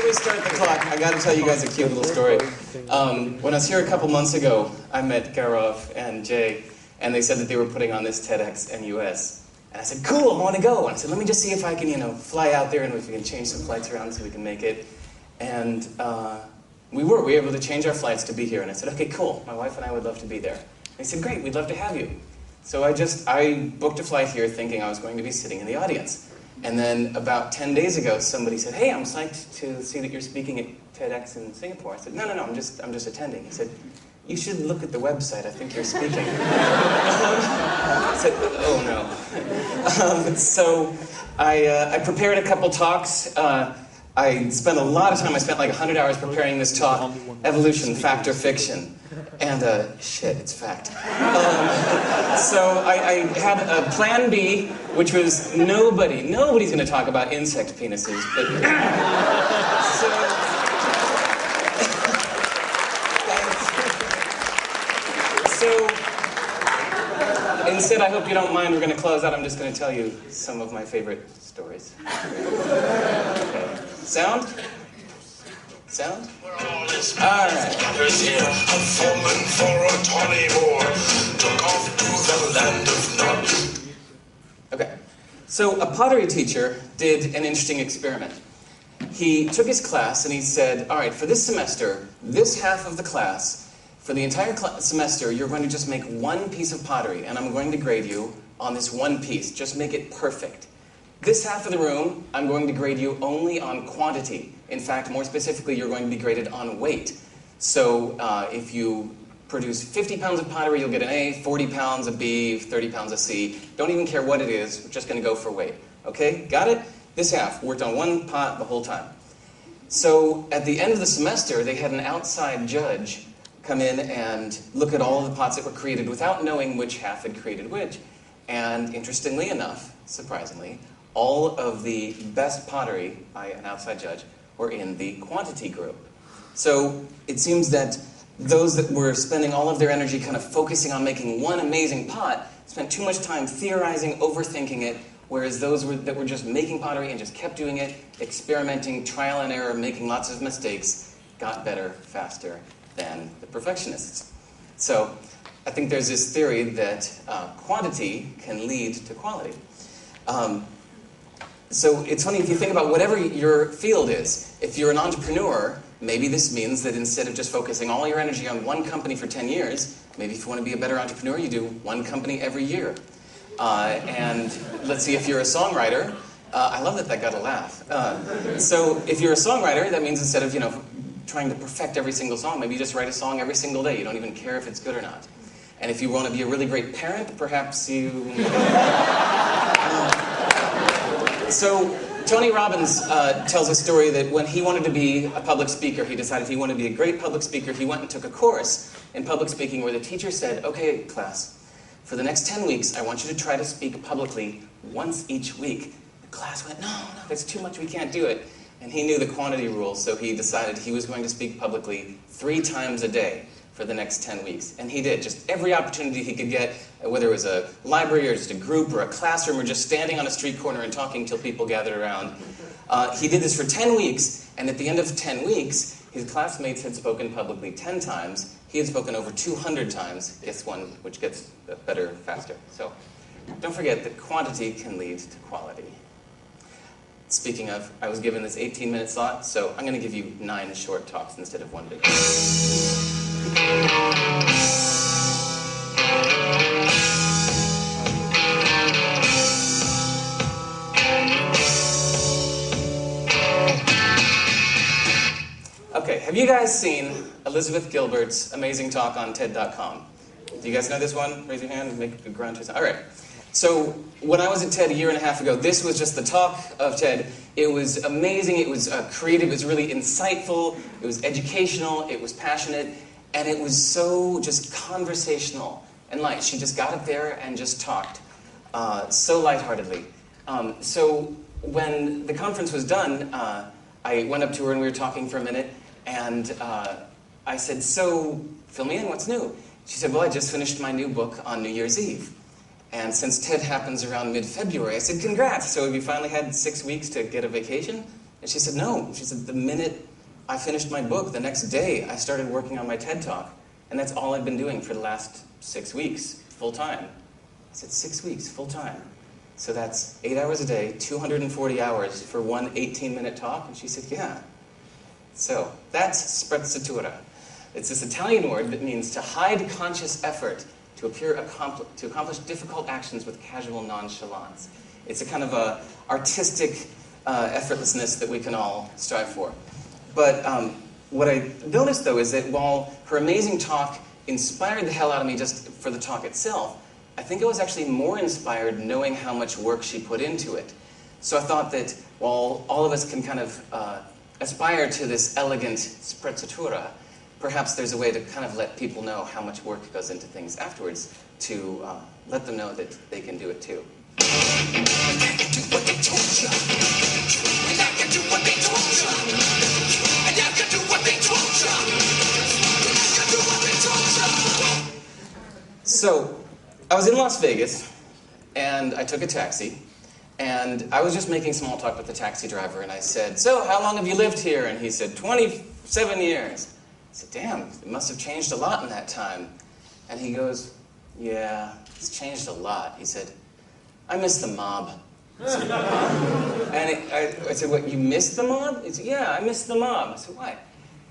we start the clock, I got to tell you guys a cute little story. When I was here a couple months ago, I met Garov and Jay, and they said that they were putting on this TEDxNUS. And I said, cool, I want to go. And I said, let me just see if I can, fly out there and if we can change some flights around so we can make it. And we were able to change our flights to be here. And I said, okay, cool, my wife and I would love to be there. And they said, great, we'd love to have you. So I booked a flight here thinking I was going to be sitting in the audience. And then about 10 days ago, somebody said, hey, I'm psyched to see that you're speaking at TEDx in Singapore. I said, no, I'm just attending. He said, you should look at the website. I think you're speaking. I said, oh, no. So I prepared a couple talks. I spent a lot of time. I spent like 100 hours preparing this talk, Evolution, Fact or Fiction. And, shit, it's fact. So I had a plan B, which was nobody's going to talk about insect penises. But so instead, I hope you don't mind, we're going to close out. I'm just going to tell you some of my favorite stories. Okay. Sound? Sound? All right. Okay. So a pottery teacher did an interesting experiment. He took his class and he said, all right, for this semester, this half of the class, for the entire semester, you're going to just make one piece of pottery, and I'm going to grade you on this one piece. Just make it perfect. This half of the room, I'm going to grade you only on quantity. In fact, more specifically, you're going to be graded on weight. So if you produce 50 pounds of pottery, you'll get an A, 40 pounds a B, 30 pounds a C. Don't even care what it is, we're just going to go for weight. Okay, got it? This half worked on one pot the whole time. So at the end of the semester, they had an outside judge come in and look at all of the pots that were created without knowing which half had created which. And interestingly enough, surprisingly, all of the best pottery by an outside judge were in the quantity group. So it seems that those that were spending all of their energy kind of focusing on making one amazing pot spent too much time theorizing, overthinking it, whereas those that were just making pottery and just kept doing it, experimenting, trial and error, making lots of mistakes, got better faster than the perfectionists. So I think there's this theory that quantity can lead to quality. So it's funny if you think about whatever your field is. If you're an entrepreneur, maybe this means that instead of just focusing all your energy on one company for 10 years, maybe if you want to be a better entrepreneur, you do one company every year. And let's see, if you're a songwriter, I love that got a laugh. So if you're a songwriter, that means instead of, trying to perfect every single song, maybe you just write a song every single day. You don't even care if it's good or not. And if you want to be a really great parent, perhaps you... So Tony Robbins tells a story that when he wanted to be a public speaker, he decided he wanted to be a great public speaker. He went and took a course in public speaking where the teacher said, okay, class, for the next 10 weeks, I want you to try to speak publicly once each week. The class went, no, that's too much, we can't do it. And he knew the quantity rule, so he decided he was going to speak publicly 3 times a day for the next 10 weeks. And he did, just every opportunity he could get, whether it was a library or just a group or a classroom or just standing on a street corner and talking until people gathered around. He did this for 10 weeks, and at the end of 10 weeks, his classmates had spoken publicly 10 times. He had spoken over 200 times. Guess one, which gets better faster. So don't forget that quantity can lead to quality. Speaking of, I was given this 18-minute slot, so I'm going to give you 9 short talks instead of one big one. Okay, have you guys seen Elizabeth Gilbert's amazing talk on TED.com? Do you guys know this one? Raise your hand, make a grunt or something. All right. So when I was at TED a year and a half ago, this was just the talk of TED. It was amazing, it was creative, it was really insightful, it was educational, it was passionate, and it was so just conversational and light. She just got up there and just talked so lightheartedly. So when the conference was done, I went up to her and we were talking for a minute, and I said, so fill me in, what's new? She said, well, I just finished my new book on New Year's Eve. And since TED happens around mid-February, I said, congrats. So have you finally had 6 weeks to get a vacation? And she said, no. She said, the minute I finished my book, the next day, I started working on my TED Talk. And that's all I've been doing for the last 6 weeks, full time. I said, 6 weeks, full time. So that's 8 hours a day, 240 hours for one 18-minute talk? And she said, yeah. So that's Sprezzatura. It's this Italian word that means to hide conscious effort to accomplish difficult actions with casual nonchalance. It's a kind of a artistic effortlessness that we can all strive for. But what I noticed, though, is that while her amazing talk inspired the hell out of me just for the talk itself, I think I was actually more inspired knowing how much work she put into it. So I thought that while all of us can kind of aspire to this elegant Sprezzatura, perhaps there's a way to kind of let people know how much work goes into things afterwards to let them know that they can do it too. So, I was in Las Vegas, and I took a taxi, and I was just making small talk with the taxi driver, and I said, so, how long have you lived here? And he said, 27 years. I said, damn, it must have changed a lot in that time. And he goes, yeah, it's changed a lot. He said, I miss the mob. I said, I said, what, you miss the mob? He said, yeah, I miss the mob. I said, why? He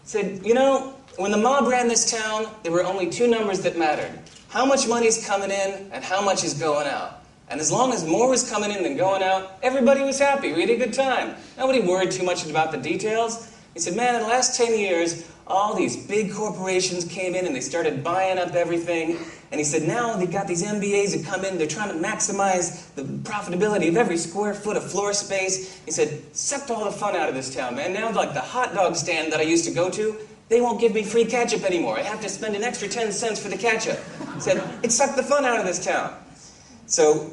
said, you know, when the mob ran this town, there were only two numbers that mattered. How much money's coming in and how much is going out. And as long as more was coming in than going out, everybody was happy. We had a good time. Nobody worried too much about the details. He said, man, in the last 10 years, all these big corporations came in and they started buying up everything. And he said, now they've got these MBAs that come in, they're trying to maximize the profitability of every square foot of floor space. He said, sucked all the fun out of this town, man. Now, like the hot dog stand that I used to go to, they won't give me free ketchup anymore. I have to spend an extra 10 cents for the ketchup. He said, it sucked the fun out of this town. So,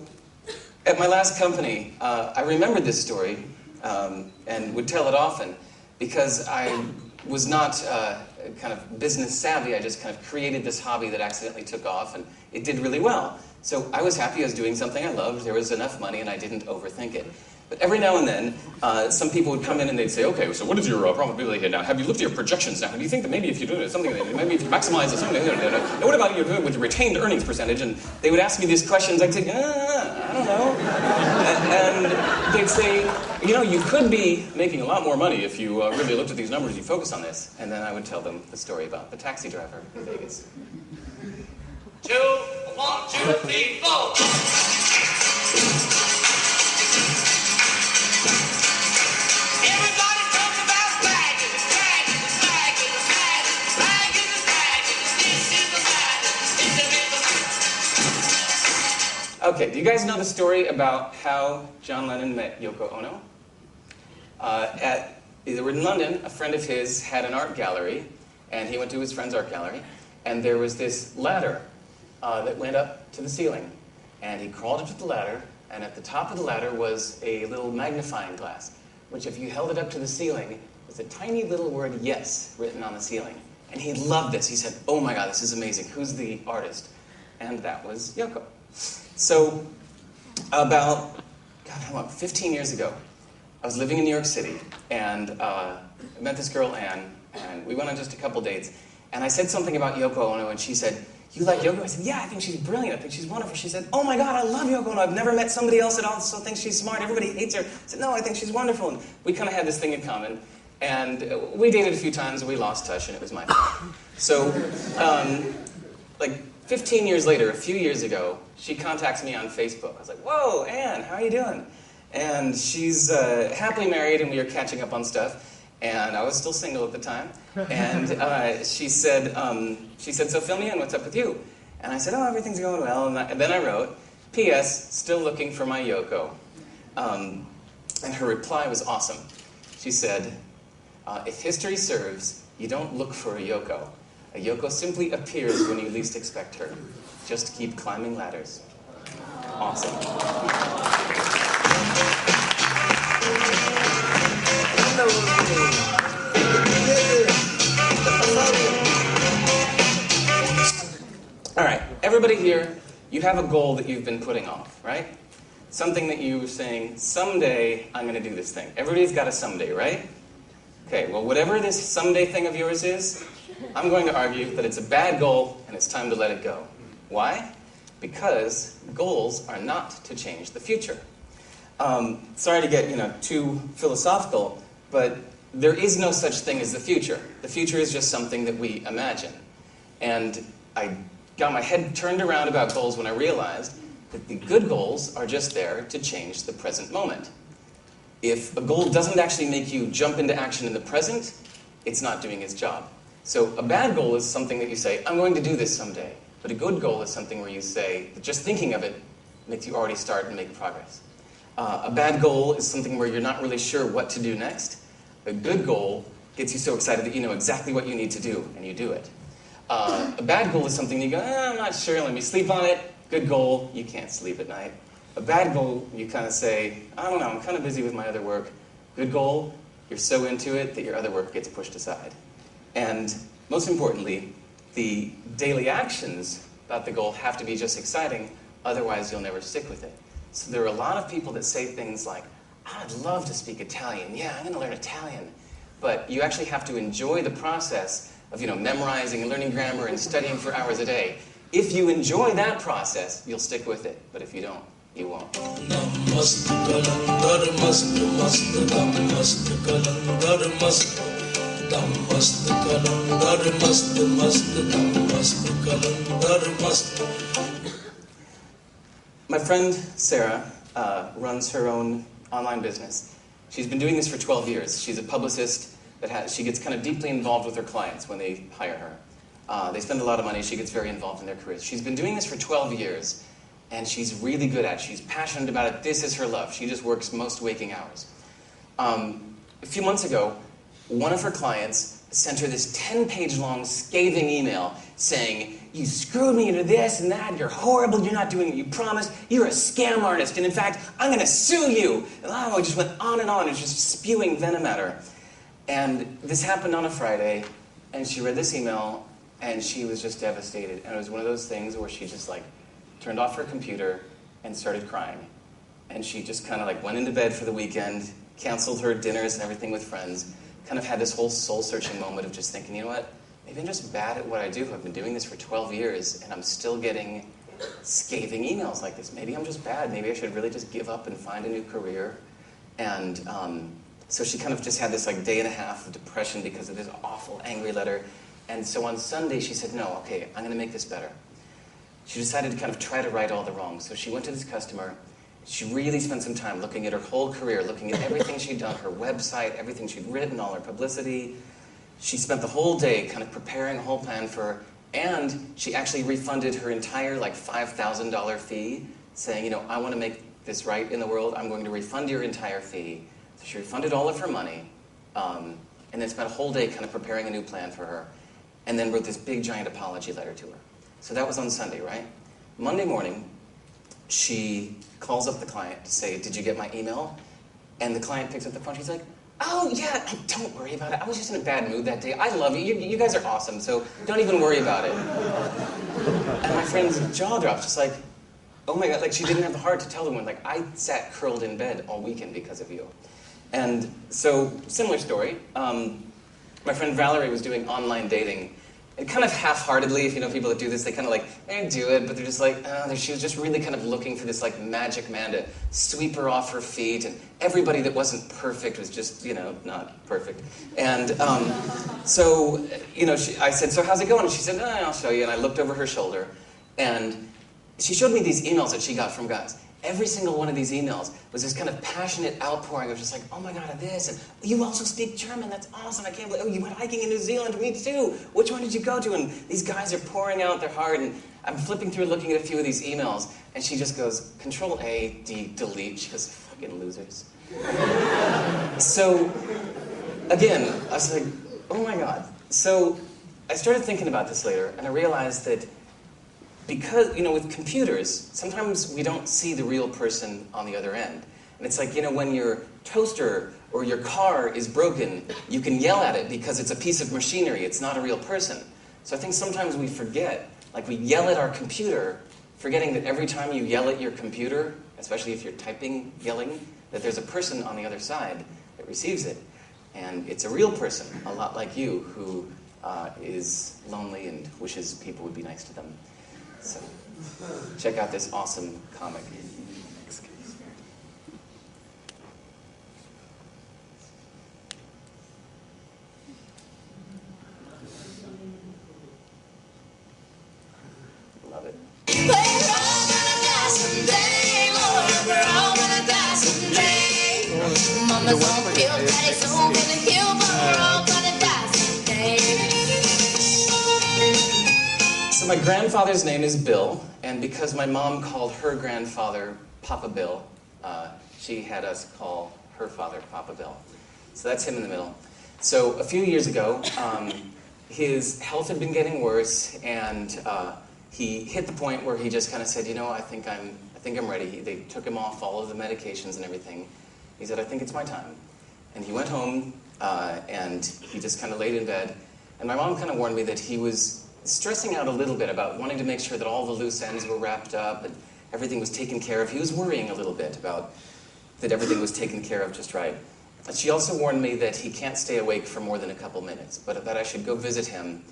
at my last company, I remembered this story and would tell it often because I was not kind of business savvy. I just kind of created this hobby that accidentally took off, and it did really well. So I was happy I was doing something I loved. There was enough money, and I didn't overthink it. But every now and then, some people would come in and they'd say, okay, so what is your probability here now? Have you looked at your projections now? Do you think that maybe if you do something, maybe if you maximize this, now what about you with your retained earnings percentage? And they would ask me these questions. I'd say, I don't know. And they'd say, you know, you could be making a lot more money if you really looked at these numbers, you focus on this. And then I would tell them the story about the taxi driver in Vegas. 2, 1, 2, 3, 4. Okay, do you guys know the story about how John Lennon met Yoko Ono? They were in London. A friend of his had an art gallery, and he went to his friend's art gallery, and there was this ladder that went up to the ceiling. And he crawled up to the ladder, and at the top of the ladder was a little magnifying glass, which if you held it up to the ceiling, was a tiny little word yes written on the ceiling. And he loved this. He said, oh my God, this is amazing. Who's the artist? And that was Yoko. So, about, 15 years ago, I was living in New York City, and I met this girl, Anne, and we went on just a couple dates, and I said something about Yoko Ono, and she said, you like Yoko? I said, yeah, I think she's brilliant, I think she's wonderful. She said, oh my God, I love Yoko Ono, I've never met somebody else that also thinks she's smart, everybody hates her. I said, no, I think she's wonderful, and we kind of had this thing in common, and we dated a few times, and we lost touch, and it was my fault. So, 15 years later, a few years ago, she contacts me on Facebook. I was like, whoa, Anne, how are you doing? And she's happily married, and we were catching up on stuff. And I was still single at the time. And she said, so fill me in, what's up with you? And I said, oh, everything's going well. And then I wrote, P.S., still looking for my Yoko. And her reply was awesome. She said, if history serves, you don't look for a Yoko. A Yoko simply appears when you least expect her. Just keep climbing ladders. Awesome. All right, everybody here, you have a goal that you've been putting off, right? something that you were saying, someday I'm going to do this thing. Everybody's got a someday, right? Okay, well, whatever this someday thing of yours is, I'm going to argue that it's a bad goal and it's time to let it go. Why? Because goals are not to change the future. Sorry to get too philosophical, but there is no such thing as the future. The future is just something that we imagine. And I got my head turned around about goals when I realized that the good goals are just there to change the present moment. If a goal doesn't actually make you jump into action in the present, it's not doing its job. So a bad goal is something that you say, I'm going to do this someday. But a good goal is something where you say, that just thinking of it makes you already start and make progress. A bad goal is something where you're not really sure what to do next. A good goal gets you so excited that you know exactly what you need to do, and you do it. A bad goal is something you go, I'm not sure, let me sleep on it. Good goal, you can't sleep at night. A bad goal, you kind of say, I don't know, I'm kind of busy with my other work. Good goal, you're so into it that your other work gets pushed aside. And most importantly, the daily actions about the goal have to be just exciting, otherwise you'll never stick with it. So there are a lot of people that say things like, I'd love to speak Italian. Yeah, I'm going to learn Italian. But you actually have to enjoy the process of memorizing and learning grammar and studying for hours a day. If you enjoy that process, you'll stick with it. But if you don't, you won't. My friend Sara runs her own online business. She's been doing this for 12 years. She's a publicist she gets kind of deeply involved with her clients when they hire her. They spend a lot of money. She gets very involved in their careers. She's been doing this for 12 years, and she's really good at it. She's passionate about it. This is her love. She just works most waking hours. A few months ago, one of her clients sent her this 10-page long scathing email saying, you screwed me into this and that, you're horrible, you're not doing what you promised, you're a scam artist, and in fact, I'm going to sue you. And it just went on and on, it was just spewing venom at her. And this happened on a Friday, and she read this email, and she was just devastated. And it was one of those things where she just turned off her computer and started crying. And she just kind of went into bed for the weekend, canceled her dinners and everything with friends, kind of had this whole soul-searching moment of just thinking, you know what, maybe I'm just bad at what I do. I've been doing this for 12 years, and I'm still getting scathing emails like this. Maybe I'm just bad. Maybe I should really just give up and find a new career. And so she kind of just had this day and a half of depression because of this awful, angry letter. And so on Sunday, she said, no, okay, I'm going to make this better. She decided to kind of try to right all the wrongs. So she went to this customer. She really spent some time looking at her whole career, looking at everything she'd done, her website, everything she'd written, all her publicity. She spent the whole day kind of preparing a whole plan for her, and she actually refunded her entire $5,000 fee, saying, I want to make this right in the world. I'm going to refund your entire fee. So she refunded all of her money, and then spent a whole day kind of preparing a new plan for her, and then wrote this big, giant apology letter to her. So that was on Sunday, right? Monday morning, she calls up the client to say, did you get my email? And the client picks up the phone. She's like, oh, yeah, don't worry about it. I was just in a bad mood that day. I love you. You guys are awesome, so don't even worry about it. And my friend's jaw drops, just oh my God, she didn't have the heart to tell them when, I sat curled in bed all weekend because of you. And so, similar story. My friend Valerie was doing online dating, and kind of half-heartedly, if you know people that do this, they kind of they do it, but they're just she was just really kind of looking for this magic man to sweep her off her feet, and everybody that wasn't perfect was just, not perfect. And so, I said, so how's it going? And she said, I'll show you. And I looked over her shoulder, and she showed me these emails that she got from guys. Every single one of these emails was this kind of passionate outpouring of just oh my God, this, and you also speak German, that's awesome, I can't believe, you went hiking in New Zealand, me too, which one did you go to? And these guys are pouring out their heart, and I'm flipping through looking at a few of these emails, and she just goes, Control-A, delete, she goes, fucking losers. So, again, I was like, oh my God. So, I started thinking about this later, and I realized that because, with computers, sometimes we don't see the real person on the other end. And it's when your toaster or your car is broken, you can yell at it because it's a piece of machinery, it's not a real person. So I think sometimes we forget, we yell at our computer, forgetting that every time you yell at your computer, especially if you're typing, yelling, that there's a person on the other side that receives it. And it's a real person, a lot like you, who is lonely and wishes people would be nice to them. So check out this awesome comic. Love it. We're all gonna die someday, Lord, we're all gonna die someday. Mama's gonna feel daddy's home in the hill, but we're all gonna die someday. So my grandfather's name is Bill, and because my mom called her grandfather Papa Bill, she had us call her father Papa Bill. So that's him in the middle. So a few years ago, his health had been getting worse, and he hit the point where he just kind of said, I think I'm ready. They took him off all of the medications and everything. He said, I think it's my time. And he went home, and he just kind of laid in bed. And my mom kind of warned me that he was stressing out a little bit about wanting to make sure that all the loose ends were wrapped up and everything was taken care of. He was worrying a little bit about that everything was taken care of just right. And she also warned me that he can't stay awake for more than a couple minutes, but that I should go visit him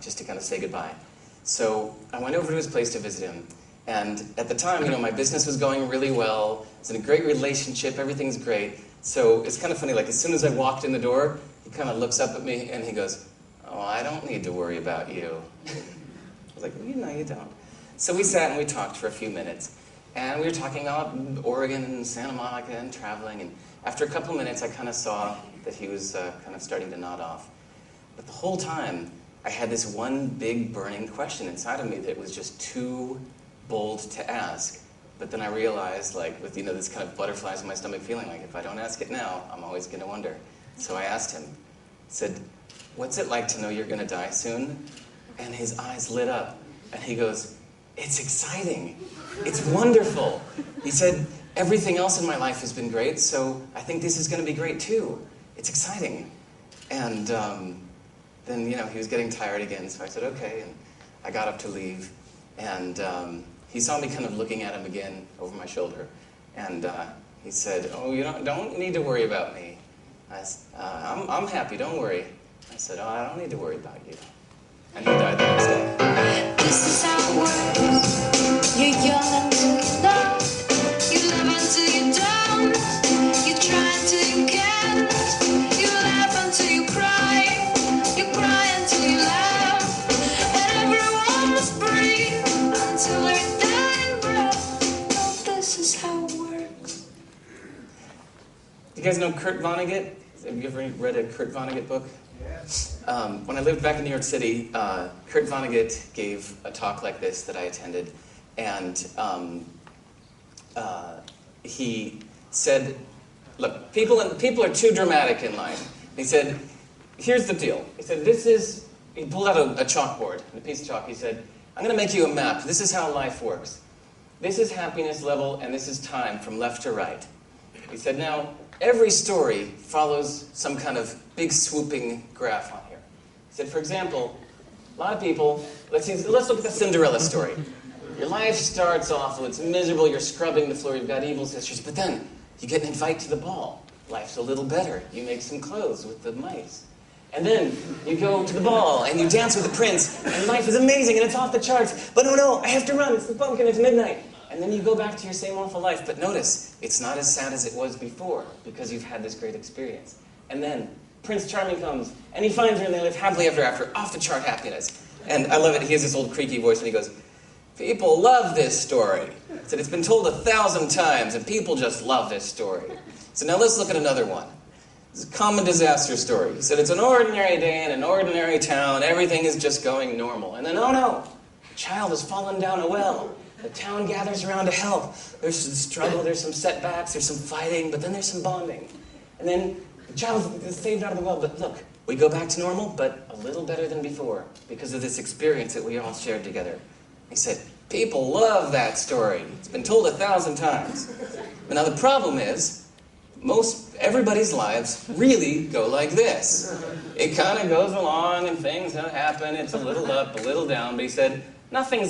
just to kind of say goodbye. So I went over to his place to visit him. And at the time, my business was going really well. It's in a great relationship. Everything's great. So it's kind of funny. Like, as soon as I walked in the door, he kind of looks up at me and he goes, "Oh, I don't need to worry about you." I was like, "No, you don't." So we sat and we talked for a few minutes. And we were talking about Oregon and Santa Monica and traveling. And after a couple minutes, I kind of saw that he was kind of starting to nod off. But the whole time, I had this one big burning question inside of me that was just too bold to ask. But then I realized, like, with this kind of butterflies in my stomach feeling, like, if I don't ask it now, I'm always going to wonder. So I asked him, said, "What's it like to know you're going to die soon?" And his eyes lit up, and he goes, "It's exciting. It's wonderful." He said, "Everything else in my life has been great, so I think this is going to be great too. It's exciting." And then, he was getting tired again, so I said, "Okay," and I got up to leave. And he saw me kind of looking at him again over my shoulder. And he said, "Oh, you don't need to worry about me. I'm happy, don't worry." I said, "Oh, I don't need to worry about you." And he died the next day. This is how it works. You're young until you love. You love until you don't. You try until you can't. You laugh until you cry. You cry until you laugh. And everyone must breathe until they're dying breath. Oh, this is how it works. You guys know Kurt Vonnegut? Have you ever read a Kurt Vonnegut book? Yes. When I lived back in New York City, Kurt Vonnegut gave a talk like this that I attended, and he said, "Look, people are too dramatic in life." He said, "Here's the deal." He said, he pulled out a chalkboard, and a piece of chalk. He said, "I'm going to make you a map. This is how life works. This is happiness level, and this is time from left to right." He said, "Now, every story follows some kind of big swooping graph on here." He said, for example, a lot of people, let's look at the Cinderella story. Your life starts awful, it's miserable, you're scrubbing the floor, you've got evil sisters, but then you get an invite to the ball. Life's a little better. You make some clothes with the mice. And then you go to the ball and you dance with the prince, and life is amazing and it's off the charts. But oh no, I have to run, it's the pumpkin, it's midnight. And then you go back to your same awful life. But notice, it's not as sad as it was before because you've had this great experience. And then Prince Charming comes, and he finds her, and they live happily ever after, off the chart happiness. And I love it. He has this old creaky voice, and he goes, "People love this story." He said, "It's been told 1,000 times, and people just love this story." So now let's look at another one. It's a common disaster story. He said, "It's an ordinary day in an ordinary town. Everything is just going normal. And then, oh no, a child has fallen down a well. The town gathers around to help. There's some struggle, there's some setbacks, there's some fighting, but then there's some bonding. And then the child is saved out of the well. But look, we go back to normal, but a little better than before because of this experience that we all shared together." He said, "People love that story. It's been told 1,000 times. But now the problem is, everybody's lives really go like this. It kind of goes along and things happen. It's a little up, a little down." But he said, nothing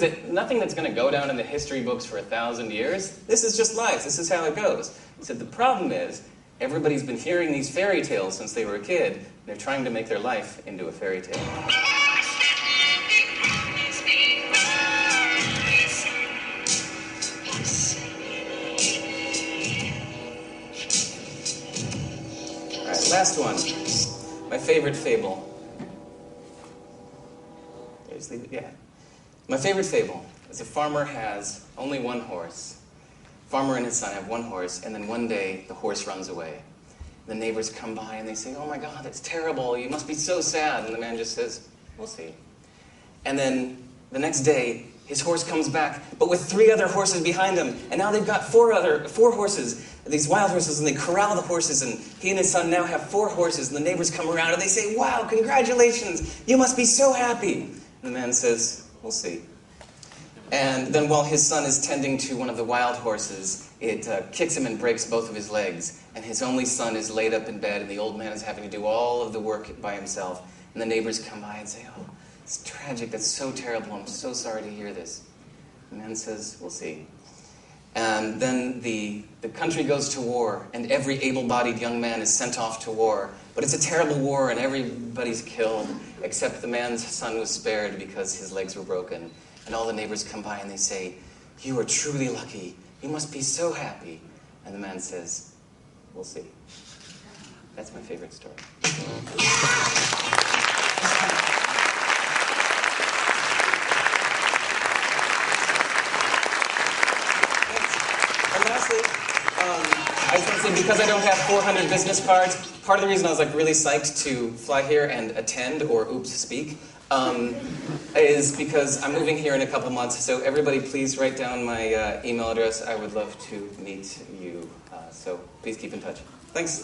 that's going to go down in the history books for 1,000 years. This is just life. This is how it goes. He said the problem is everybody's been hearing these fairy tales since they were a kid. And they're trying to make their life into a fairy tale. All right, last one. My favorite fable. Just leave it, yeah. My favorite fable is a farmer has only one horse. Farmer and his son have one horse, and then one day the horse runs away. The neighbors come by and they say, "Oh my God, that's terrible. You must be so sad." And the man just says, "We'll see." And then the next day, his horse comes back, but with 3 other horses behind him. And now they've got 4 horses, these wild horses, and they corral the horses. And he and his son now have 4 horses. And the neighbors come around and they say, "Wow, congratulations. You must be so happy." And the man says, "We'll see." And then while his son is tending to one of the wild horses, it kicks him and breaks both of his legs. And his only son is laid up in bed, and the old man is having to do all of the work by himself. And the neighbors come by and say, "Oh, it's tragic. That's so terrible. I'm so sorry to hear this." The man says, "We'll see." And then the country goes to war, and every able-bodied young man is sent off to war. But it's a terrible war, and everybody's killed, except the man's son was spared because his legs were broken. And all the neighbors come by and they say, "You are truly lucky. You must be so happy." And the man says, "We'll see." That's my favorite story. And lastly, I just want to say, because I don't have 400 business cards, part of the reason I was really psyched to fly here and attend, or speak, is because I'm moving here in a couple months. So everybody, please write down my email address. I would love to meet you. So please keep in touch. Thanks.